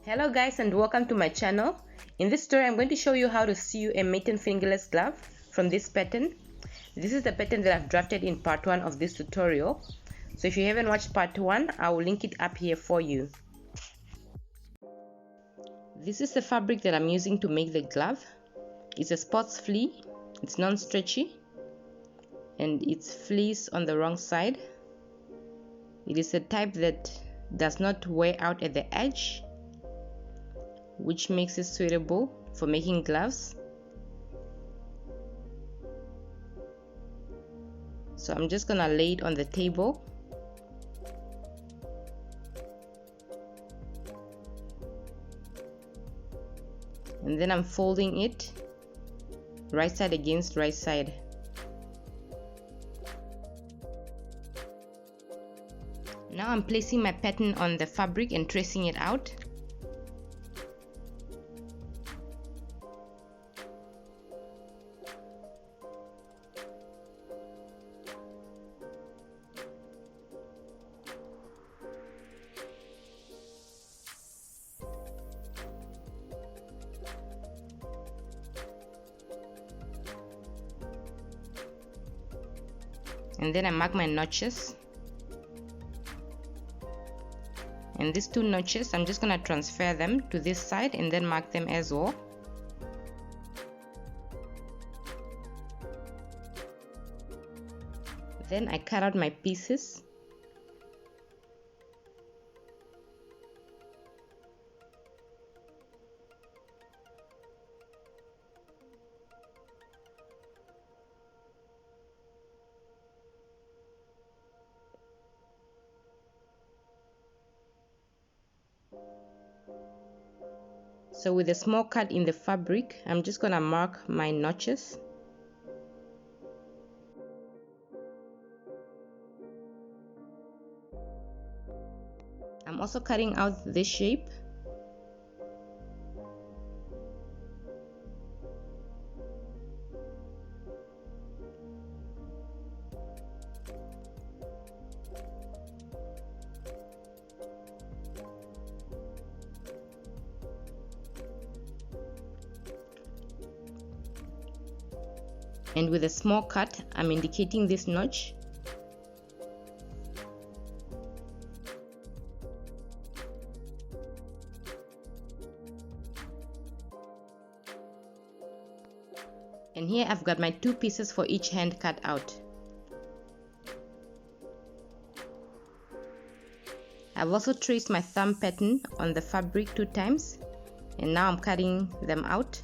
Hello guys and welcome to my channel. In this tutorial I'm going to show you how to sew a mitten fingerless glove from this pattern. This is the pattern that I've drafted in part 1 of this tutorial. So if you haven't watched part 1, I will link it up here for you. This is the fabric that I'm using to make the glove. It's a sports flea, it's non-stretchy, and it's fleece on the wrong side. It is a type that does not wear out at the edge, which makes it suitable for making gloves. So I'm just gonna lay it on the table. And then I'm folding it right side against right side. Now I'm placing my pattern on the fabric and tracing it out. And then I mark my notches, and these two notches I'm just gonna transfer them to this side and then mark them as well. Then I cut out my pieces. So with a small cut in the fabric, I'm just gonna mark my notches. I'm also cutting out this shape. And with a small cut, I'm indicating this notch. And here I've got my two pieces for each hand cut out. I've also traced my thumb pattern on the fabric 2 times, and now I'm cutting them out.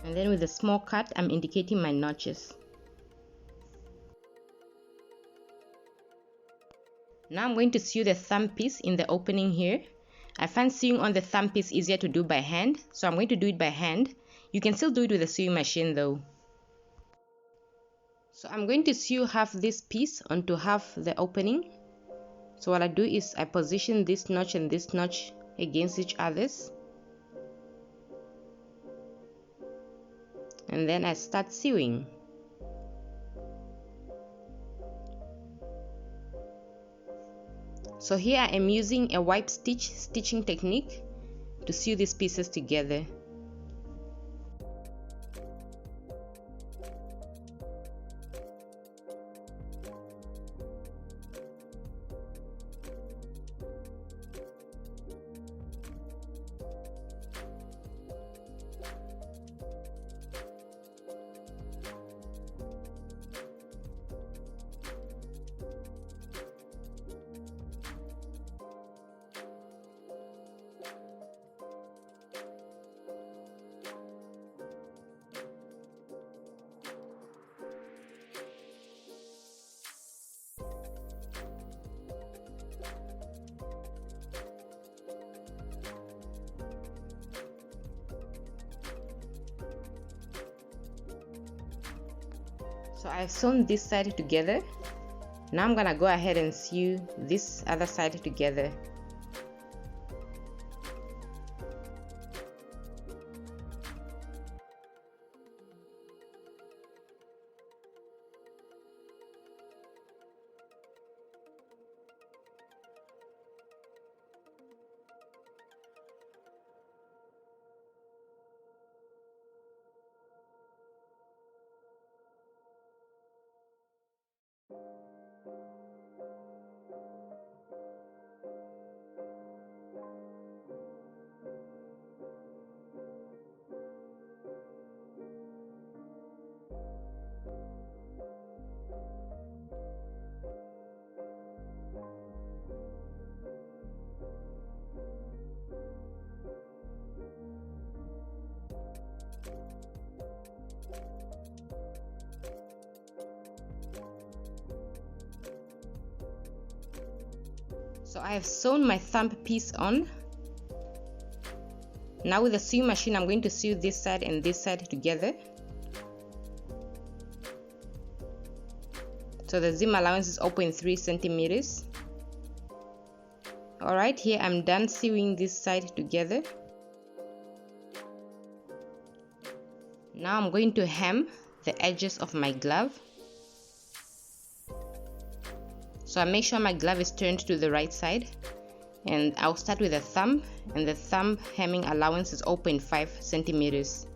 And then with a small cut, I'm indicating my notches. Now I'm going to sew the thumb piece in the opening here. I find sewing on the thumb piece easier to do by hand, so I'm going to do it by hand. You can still do it with a sewing machine though. So I'm going to sew half this piece onto half the opening. So what I do is I position this notch and this notch against each other's. And then I start sewing. So here I am using a Whipstitch stitching technique to sew these pieces together. So I've sewn this side together Now I'm gonna go ahead and sew this other side together. So I have sewn my thumb piece on. Now with the sewing machine, I'm going to sew this side and this side together. So the seam allowance is 0.3 centimeters. Alright, here I'm done sewing this side together. Now I'm going to hem the edges of my glove. So I make sure my glove is turned to the right side, and I'll start with the thumb, and the thumb hemming allowance is 0.5 centimeters.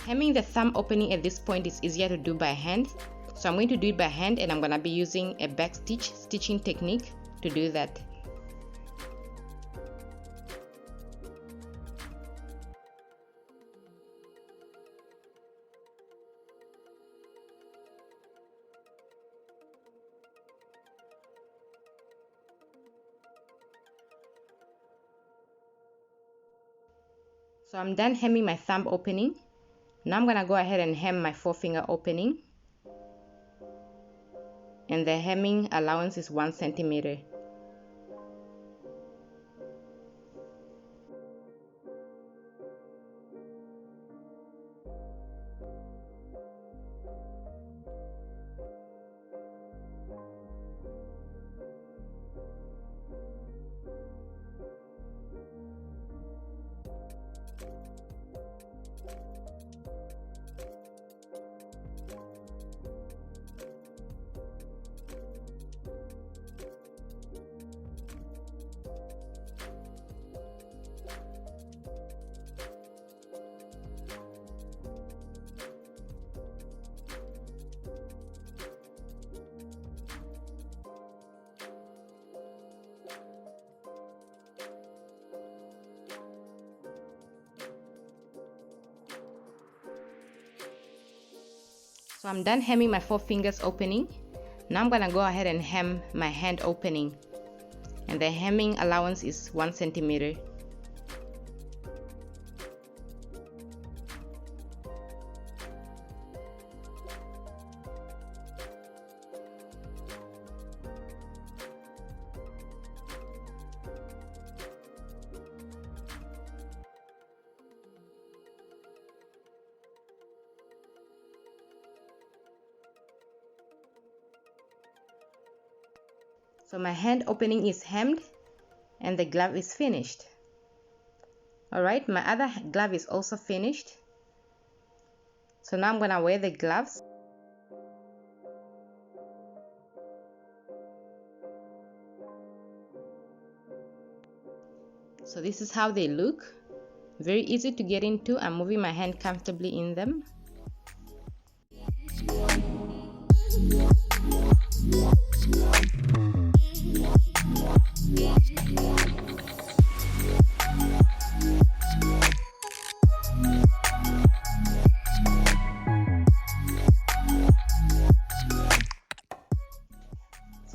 Hemming the thumb opening at this point is easier to do by hand, so I'm going to do it by hand, and I'm going to be using a backstitch stitching technique to do that. So I'm done hemming my thumb opening. Now I'm gonna go ahead and hem my forefinger opening, and the hemming allowance is 1 centimeter. So I'm done hemming my 4 fingers opening. Now I'm gonna go ahead and hem my hand opening, and the hemming allowance is 1 centimeter. So my hand opening is hemmed and the glove is finished. Alright, my other glove is also finished. So now I'm gonna wear the gloves. So this is how they look. Very easy to get into. I'm moving my hand comfortably in them.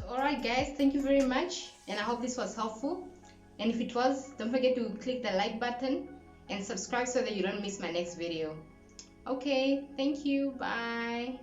Alright guys, thank you very much, and I hope this was helpful. And if it was, don't forget to click the like button and subscribe so that you don't miss my next video. Okay, thank you, bye.